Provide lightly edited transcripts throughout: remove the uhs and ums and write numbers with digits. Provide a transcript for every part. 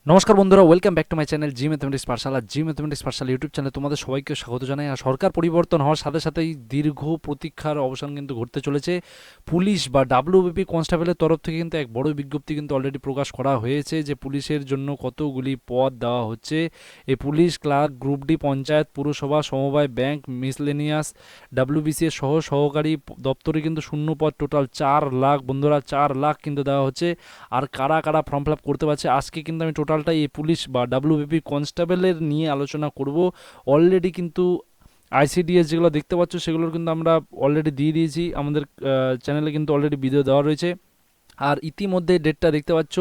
নমস্কার বন্ধুরা, welcome back to my channel G mathematics Pathsala. G mathematics Pathsala YouTube চ্যানেলে তোমাদের সবাইকে স্বাগত জানাই। আর সরকার পরিবর্তন হওয়ার সাথে সাথেই দীর্ঘ প্রতীক্ষার অবসান কিন্তু ঘটতে চলেছে। পুলিশ বা ডাব্লিউবিপি কনস্টেবলের তরফ থেকে কিন্তু এক বড় বিজ্ঞপ্তি কিন্তু অলরেডি প্রকাশ করা হয়েছে যে পুলিশের জন্য কতগুলি পদ দেওয়া হচ্ছে। এই police, clerk, group D, panchayat, পুরসভা, সমবায় ব্যাংক, মিসলেনিয়াস, ডাব্লিউবিসিএস সহ সহকারী দপ্তরে কিন্তু শূন্য পদ টোটাল 4 লাখ। বন্ধুরা, 4 লাখ কিন্তু দেওয়া হচ্ছে। আর কারা কারা ফর্ম ফিল আপ করতে পারছে আজকে কিন্তু আমি টোটালটাই এই পুলিশ বা ডাব্লিউবিপি কনস্টেবলের নিয়ে আলোচনা করব। অলরেডি কিন্তু আইসিডিএস যেগুলো দেখতে পাচ্ছ সেগুলোর কিন্তু আমরা অলরেডি দিয়ে দিয়েছি, আমাদের চ্যানেলে কিন্তু অলরেডি ভিডিও দেওয়া রয়েছে। আর ইতিমধ্যে ডেটটা দেখতে পাচ্ছ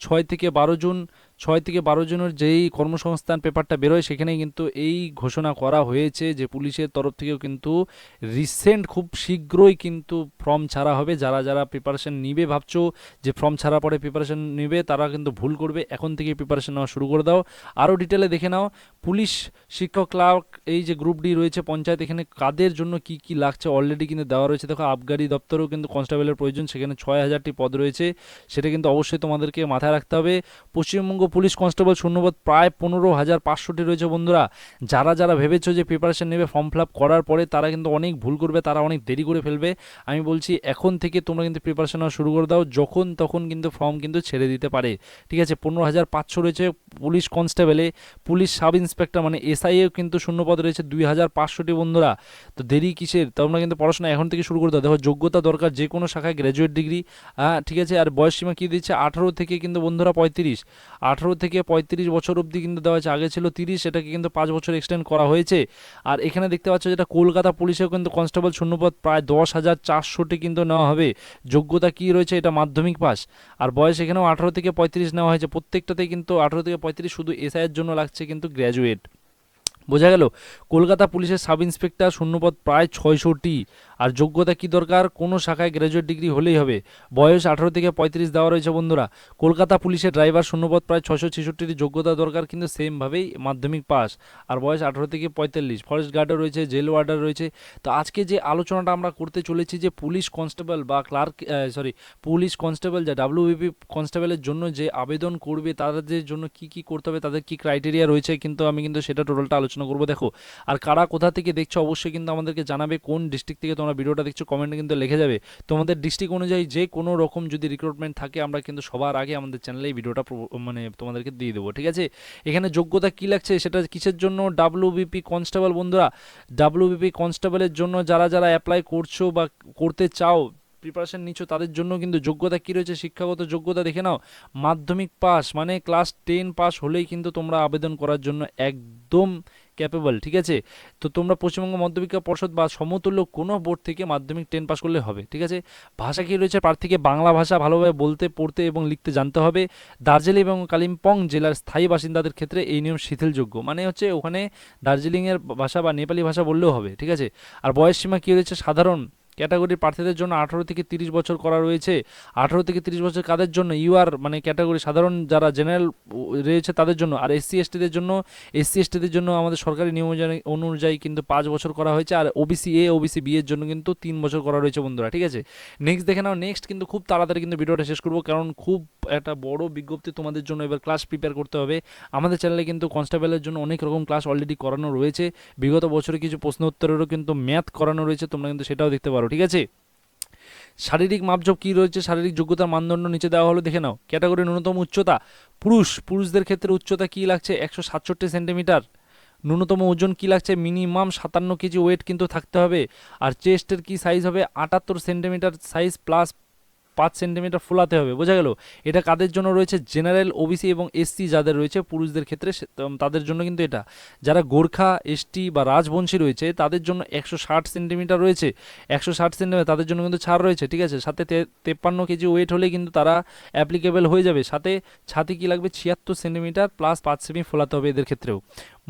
6 থেকে 12 জুন। 6 থেকে 12 জুনের যেই কর্মসংস্থান পেপারটা বেরোয় সেখানেই কিন্তু এই ঘোষণা করা হয়েছে যে পুলিশের তরফ থেকেও কিন্তু রিসেন্ট খুব শীঘ্রই কিন্তু ফর্ম ছাড়া হবে। যারা যারা প্রিপারেশন নিবে ভাবছো যে ফর্ম ছাড়া পরে প্রিপারেশন নিবে, তারা কিন্তু ভুল করবে। এখন থেকে প্রিপারেশন নেওয়া শুরু করে দাও। আরও ডিটেলে দেখে নাও। পুলিশ, শিক্ষক, ক্লার্ক, এই যে গ্রুপ ডি রয়েছে, পঞ্চায়েত, এখানে কাদের জন্য কি কি লাগছে অলরেডি কিন্তু দেওয়া রয়েছে। দেখো, আবগারি দপ্তরেও কিন্তু কনস্টেবলের প্রয়োজন, সেখানে 6,000টি পদ রয়েছে, সেটা কিন্তু অবশ্যই তোমাদেরকে মাথায় রাখতে হবে। পশ্চিমবঙ্গ পুলিশ কনস্টেবল শূন্যপদ প্রায় 15,500টি রয়েছে। বন্ধুরা, যারা যারা ভেবেছো যে প্রিপারেশন নেবে ফর্ম ফিল আপ করার পরে, তারা কিন্তু অনেক ভুল করবে, তারা অনেক দেরি করে ফেলবে। আমি বলছি এখন থেকে তোমরা কিন্তু প্রিপারেশন নেওয়া শুরু করে দাও, যখন তখন কিন্তু ফর্ম কিন্তু ছেড়ে দিতে পারে। ঠিক আছে, 15,500 রয়েছে পুলিশ কনস্টেবলে। পুলিশ সাব ইন্সপেক্টর মানে এসআইএও কিন্তু শূন্যপদ রয়েছে 2,500টি। বন্ধুরা, তো দেরি কিসের? তোমরা কিন্তু পড়াশোনা এখন থেকে শুরু করে দাও। দেখো, যোগ্যতা দরকার যে কোনো শাখায় গ্র্যাজুয়েট ডিগ্রি। ঠিক আছে, আর বয়স সীমা কী দিচ্ছে? 18 থেকে কিন্তু বন্ধুরা 35, 18 থেকে 35 বছর অবধি কিন্তু দেওয়া হয়েছে। আগে ছিল 30, সেটাকে কিন্তু 5 বছর এক্সটেন্ড করা হয়েছে। আর এখানে দেখতে পাচ্ছ যেটা কলকাতা পুলিশেও কিন্তু কনস্টেবল শূন্যপদ প্রায় 10,400টি কিন্তু নেওয়া হবে। যোগ্যতা কী রয়েছে? এটা মাধ্যমিক পাস। আর বয়স এখানেও 18 থেকে 35 নেওয়া হয়েছে। প্রত্যেকটাতেই কিন্তু 18 থেকে 35, শুধু এসআইয়ের জন্য লাগছে কিন্তু গ্র্যাজুয়েট। বোঝা গেল? কলকাতা পুলিশের সাব ইন্সপেক্টর শূন্যপদ প্রায় 600টি। আর যোগ্যতা কি দরকার? কোনো শাখায় গ্র্যাজুয়েট ডিগ্রি হলেই হবে। বয়স 18 থেকে 35 দেওয়া রয়েছে। বন্ধুরা, কলকাতা পুলিশের ড্রাইভার শূন্যপদ প্রায় 666টি, যোগ্যতা দরকার কিন্তু সেমভাবেই মাধ্যমিক পাস। আর বয়স 18 থেকে 45। ফরেস্ট গার্ডও রয়েছে, জেল ওয়ার্ডার রয়েছে। তো আজকে যে আলোচনাটা আমরা করতে চলেছি যে পুলিশ কনস্টেবল বা ক্লার্ক, পুলিশ কনস্টেবল যা ডাব্লিউবিপি কনস্টেবলের জন্য যে আবেদন করবে, তাদের জন্য কি কি করতে হবে, তাদের কি ক্রাইটেরিয়া রয়েছে, কিন্তু আমি কিন্তু সেটা টোটালটা আলোচনা করবো। দেখো, আর কারা কোথা থেকে দেখছো অবশ্যই কিন্তু আমাদেরকে জানাবে। কোন ডিস্ট্রিক্ট থেকে তোমরা ভিডিওটা দেখছো কমেন্টে কিন্তু লিখে যাবে। তোমাদের ডিস্ট্রিক্ট অনুযায়ী যে কোনো রকম যদি রিক্রুটমেন্ট থাকে, আমরা কিন্তু সবার আগে আমাদের চ্যানেলে এই ভিডিওটা মানে তোমাদেরকে দিয়ে দেবো। ঠিক আছে, এখানে যোগ্যতা কি লাগছে, সেটা কিসের জন্য? WBP constable. বন্ধুরা, ডাব্লিউবিপি কনস্টেবলের জন্য যারা যারা অ্যাপ্লাই করছো বা করতে চাও, প্রিপারেশন নিচ্ছ, তাদের জন্য কিন্তু যোগ্যতা কী রয়েছে? শিক্ষাগত যোগ্যতা দেখে নাও, মাধ্যমিক পাস মানে ক্লাস 10 পাস হলেই কিন্তু তোমরা আবেদন করার জন্য একদম ক্যাপেবল। ঠিক আছে, তো তোমরা পশ্চিমবঙ্গ মাধ্যমিক পর্ষদ বা সমতুল্য কোনো বোর্ড থেকে মাধ্যমিক 10 পাস করলে হবে। ঠিক আছে, ভাষা কী রয়েছে? প্রার্থীকে বাংলা ভাষা ভালোভাবে বলতে, পড়তে এবং লিখতে জানতে হবে। দার্জিলিং এবং কালিম্পং জেলার স্থায়ী বাসিন্দাদের ক্ষেত্রে এই নিয়ম শিথিলযোগ্য, মানে হচ্ছে ওখানে দার্জিলিংয়ের ভাষা বা নেপালি ভাষা বললেও হবে। ঠিক আছে, আর বয়স সীমা কী রয়েছে? সাধারণ ক্যাটাগরির প্রার্থীদের জন্য 18 থেকে 30 বছর করা রয়েছে। 18 থেকে 30 বছর কাদের জন্য? ইউআর মানে ক্যাটাগরি সাধারণ যারা জেনারেল রয়েছে তাদের জন্য। আর এসসিএসটিদের জন্য, এসসিএসটিদের জন্য আমাদের সরকারি নিয়ম অনুযায়ী কিন্তু 5 বছর করা হয়েছে। আর ওবিসি এ, ওবিসি বি এর জন্য কিন্তু 3 বছর করা রয়েছে। বন্ধুরা, ঠিক আছে, নেক্সট দেখে নাও। নেক্সট কিন্তু খুব তাড়াতাড়ি কিন্তু ভিডিওটা শেষ করবো, কারণ খুব একটা বড় বিজ্ঞপ্তি তোমাদের জন্য। এবার ক্লাস প্রিপেয়ার করতে হবে। আমাদের চ্যানেলে কিন্তু কনস্টেবলের জন্য অনেক রকম ক্লাস অলরেডি করানো রয়েছে। বিগত বছরে কিছু প্রশ্ন উত্তরেরও কিন্তু ম্যাথ করানো রয়েছে, তোমরা কিন্তু সেটাও দেখতে পারো। ঠিক আছে, শারীরিক মাপজোক কী রয়েছে? শারীরিক যোগ্যতার মানদণ্ড নিচে দেওয়া হলো, দেখে নাও। ক্যাটাগরি ন্যূনতম উচ্চতা, পুরুষদের ক্ষেত্রে উচ্চতা কী লাগছে? 167 সেন্টিমিটার। ন্যূনতম ওজন কী লাগছে? মিনিমাম 57 কেজি ওয়েট কিন্তু থাকতে হবে। আর চেস্টের কি সাইজ হবে? 78 সেন্টিমিটার সাইজ প্লাস 5 সেন্টিমিটার ফোলাতে হবে। বোঝা গেল? এটা কাদের জন্য রয়েছে? জেনারেল, ওবিসি এবং এসসি যাদের রয়েছে পুরুষদের ক্ষেত্রে, তাদের জন্য কিন্তু এটা। যারা গোর্খা, এসটি বা রাজবংশী রয়েছে তাদের জন্য 160 সেন্টিমিটার রয়েছে। 160 সেন্টিমিটার তাদের জন্য কিন্তু ছাড় রয়েছে। ঠিক আছে, সাথে 53 কেজি ওয়েট হলে কিন্তু তারা অ্যাপ্লিকেবল হয়ে যাবে। সাথে ছাতি কি লাগবে? 76 সেন্টিমিটার প্লাস 5 সেমি ফোলাতে হবে এদের ক্ষেত্রেও।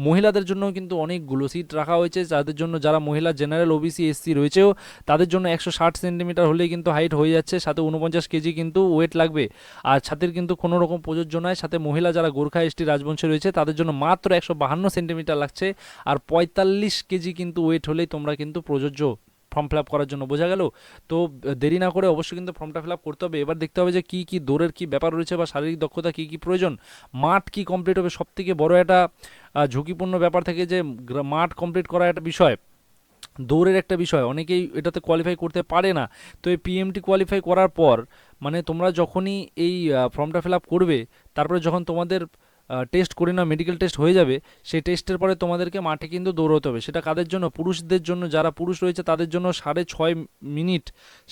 মহিলাদের জন্য কিন্তু অনেকগুলো সিট রাখা হয়েছে, যাদের জন্য যারা মহিলা জেনারেল, ওবিসি, এসসি রয়েছেও তাদের জন্য 160 সেন্টিমিটার হলেই কিন্তু হাইট হয়ে যাচ্ছে। সাথে 49 কেজি কিন্তু ওয়েট লাগবে। আর ছাতির কিন্তু কোনো রকম প্রযোজ্য নয়। সাথে মহিলা যারা গোর্খা, এসটি, রাজবংশী রয়েছে তাদের জন্য মাত্র 152 সেন্টিমিটার লাগছে। আর 45 কেজি কিন্তু ওয়েট হলেই তোমরা কিন্তু প্রযোজ্য। ফর্ম ফিল আপ করার জন্য, বোঝা গেল? তো দেরি না করে অবশ্যই কিন্তু ফর্মটা ফিল আপ করতে হবে। এবার দেখতে হবে যে কী কী দৌড়ের কী ব্যাপার রয়েছে বা শারীরিক দক্ষতা কী কী প্রয়োজন, মাঠ কী কমপ্লিট হবে। সবথেকে বড় একটা ঝুঁকিপূর্ণ ব্যাপার থেকে যে মাঠ কমপ্লিট করা একটা বিষয়, দৌড়ের একটা বিষয়, অনেকেই এটাতে কোয়ালিফাই করতে পারে না। তো এই পিএমটি কোয়ালিফাই করার পর মানে তোমরা যখনই এই ফর্মটা ফিল আপ করবে, তারপরে যখন তোমাদের টেস্ট করে না মেডিকেল টেস্ট হয়ে যাবে, সেই টেস্টের পরে তোমাদেরকে মাঠে কিন্তু দৌড়তে হবে। সেটা কাদের জন্য? পুরুষদের জন্য। যারা পুরুষ রয়েছে তাদের জন্য 6.5 মিনিট,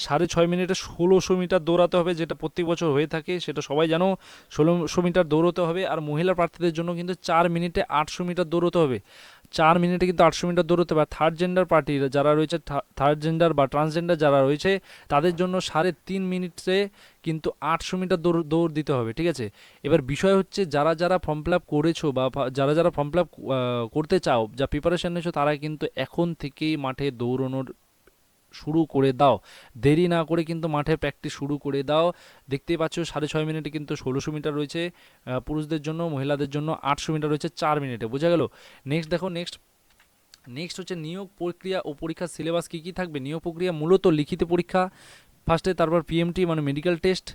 6.5 মিনিটে 1600 মিটার দৌড়াতে হবে, যেটা প্রত্যেক বছর হয়ে থাকে, সেটা সবাই জানো। 1600 মিটার দৌড়তে হবে। আর মহিলা প্রার্থীদের জন্য কিন্তু 4 মিনিটে 800 মিটার দৌড়তে হবে। 4 মিনিটে কিন্তু 800 মিটার দৌড়তে হবে। থার্ড জেন্ডার পার্টির যারা রয়েছে, থার্ড জেন্ডার বা ট্রান্সজেন্ডার যারা রয়েছে, তাদের জন্য 3.5 মিনিটে কিন্তু 800 মিটার দৌড় দিতে হবে, ঠিক আছে? এবার বিষয় হচ্ছে যারা যারা ফর্ম ফিল আপ করেছো বা যারা যারা ফর্ম ফিল আপ করতে চাও, যা প্রিপারেশন নিয়েছো, তারা কিন্তু এখন থেকেই মাঠে দৌড়ানোর শুরু করে দাও। দেরি না করে কিন্তু মাঠে প্র্যাকটিস শুরু করে দাও। দেখতেই পাচ্ছ 6.5 মিনিটে কিন্তু 1600 মিটার রয়েছে পুরুষদের জন্য, মহিলাদের জন্য 800 মিটার রয়েছে 4 মিনিটে, বোঝা গেল? নেক্সট দেখো, নেক্সট হচ্ছে নিয়োগ প্রক্রিয়া ও পরীক্ষার সিলেবাস কী কী থাকবে। নিয়োগ প্রক্রিয়া মূলত লিখিত পরীক্ষা ফার্স্টে, তারপর পিএমটি মানে মেডিকেল টেস্ট,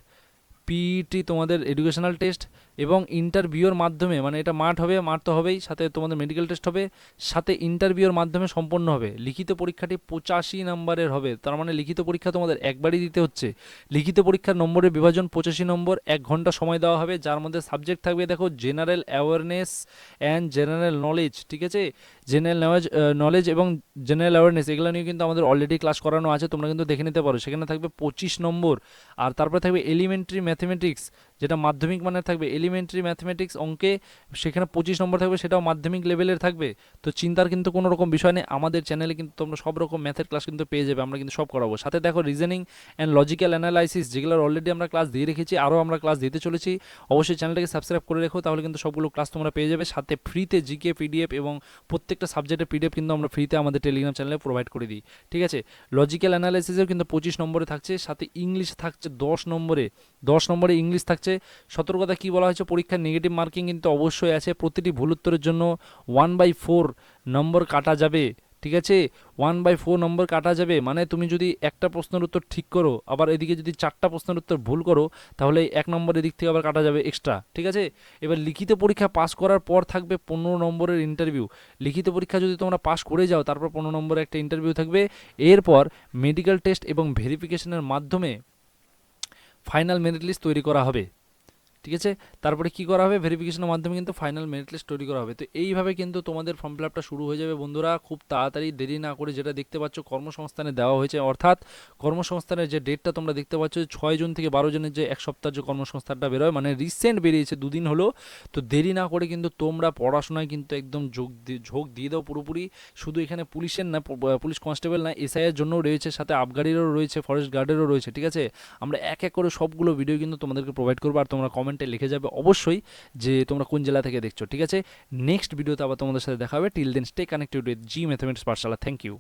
পিইটি তোমাদের এডুকেশনাল টেস্ট, এবং ইন্টারভিউর মাধ্যমে, মানে এটা মাঠ হবে, মাঠ তো হবেই, সাথে তোমাদের মেডিকেল টেস্ট হবে, সাথে ইন্টারভিউর মাধ্যমে সম্পন্ন হবে। লিখিত পরীক্ষাটি 85 নম্বরের হবে, তার মানে লিখিত পরীক্ষা তোমাদের একবারই দিতে হচ্ছে। লিখিত পরীক্ষার নম্বরের বিভাজন 85 নম্বর, 1 ঘন্টা সময় দেওয়া হবে, যার মধ্যে সাবজেক্ট থাকবে দেখো general awareness and general knowledge, ঠিক আছে? জেনারেল নলেজ এবং জেনারেল অ্যাওয়ারনেস, এগুলো নিয়ে কিন্তু আমাদের অলরেডি ক্লাস করানো আছে, তোমরা কিন্তু দেখে নিতে পারো। সেখানে থাকবে 25 নম্বর। আর তারপরে থাকবে এলিমেন্টারি ম্যাথমেটিক্স, যেটা মাধ্যমিক মানের থাকবে। এলিমেন্টারি ম্যাথমেটিক্স অঙ্কে সেখানে 25 নম্বর থাকবে, সেটাও মাধ্যমিক লেভেলের থাকবে। তো চিন্তার কিন্তু কোনো রকম বিষয় নেই, আমাদের চ্যানেলে কিন্তু তোমরা সব রকম ম্যাথের ক্লাস কিন্তু পেয়ে যাবে, আমরা কিন্তু সব করাবো। সাথে দেখো রিজনিং অ্যান্ড লজিক্যাল অ্যানালাইসিস, যেগুলোর অলরেডি আমরা ক্লাস দিয়ে রেখেছি, আরও আমরা ক্লাস দিতে চলেছি। অবশ্যই চ্যানেলটাকে সাবস্ক্রাইব করে রেখো, তাহলে কিন্তু সবগুলো ক্লাস তোমরা পেয়ে যাবে। সাথে ফ্রিতে জিকে পিডিএফ এবং প্রত্যেকটা সাবজেক্টের পিডিএফ কিন্তু আমরা ফ্রিতে আমাদের টেলিগ্রাম চ্যানেলে প্রোভাইড করে দিই, ঠিক আছে? লজিক্যাল অ্যানালাইসিসেও কিন্তু 25 নম্বরে থাকছে, সাথে ইংলিশ থাকছে 10 নম্বরে। 10 নম্বরে ইংলিশ থাকছে। সতর্কতা কী বলা হয়েছে, পরীক্ষার নেগেটিভ মার্কিং কিন্তু অবশ্যই আছে। প্রতিটি ভুল উত্তরের জন্য 1/4 নম্বর কাটা যাবে, ঠিক আছে? 1/4 নম্বর কাটা যাবে, মানে তুমি যদি একটা প্রশ্নের উত্তর ঠিক করো, আবার এদিকে যদি 4টা প্রশ্নের উত্তর ভুল করো, তাহলে 1 নম্বর এদিক থেকে আবার কাটা যাবে এক্সট্রা, ঠিক আছে? এবার লিখিত পরীক্ষা পাস করার পর থাকবে 15 নম্বরের ইন্টারভিউ। লিখিত পরীক্ষা যদি তোমরা পাস করে যাও, তারপর 15 নম্বরের একটা ইন্টারভিউ থাকবে। এরপর মেডিকেল টেস্ট এবং ভেরিফিকেশনের মাধ্যমে ফাইনাল মেরিট লিস্ট তৈরি করা হবে, ঠিক আছে? তারপরে কি করা হবে, ভেরিফিকেশনের মাধ্যমে কিন্তু ফাইনাল মেরিট লিস্ট তৈরি করা হবে। তো এইভাবে কিন্তু তোমাদের ফর্ম ফিল আপটা শুরু হয়ে যাবে বন্ধুরা, খুব তাড়াতাড়ি, দেরি না করে। যেটা দেখতে পাচ্ছ কর্মসংস্থানে দেওয়া হয়েছে, অর্থাৎ কর্মসংস্থানের যে ডেটটা তোমরা দেখতে পাচ্ছ, 6 জুন থেকে 12 জনের যে এক সপ্তাহ যে কর্মসংস্থানটা বেরোয়, মানে রিসেন্ট বেরিয়েছে, 2 দিন হলো। তো দেরি না করে কিন্তু তোমরা পড়াশোনায় কিন্তু একদম ঝোঁক দিয়ে দাও পুরোপুরি। শুধু এখানে পুলিশের না, পুলিশ কনস্টেবল না, এসআইয়ের জন্যও রয়েছে, সাথে আবগারিরও রয়েছে, ফরেস্ট গার্ডেরও রয়েছে, ঠিক আছে? আমরা এক এক করে সবগুলো ভিডিও কিন্তু তোমাদেরকে প্রোভাইড করবো, আর তোমরা কমেন্টে লিখে যাবে অবশ্যই যে তোমরা কোন জেলা থেকে দেখছো, ঠিক আছে? নেক্সট ভিডিওতে আবার তোমাদের সাথে দেখা হবে। Till then stay connected with G mathematics Pathshala. Thank you.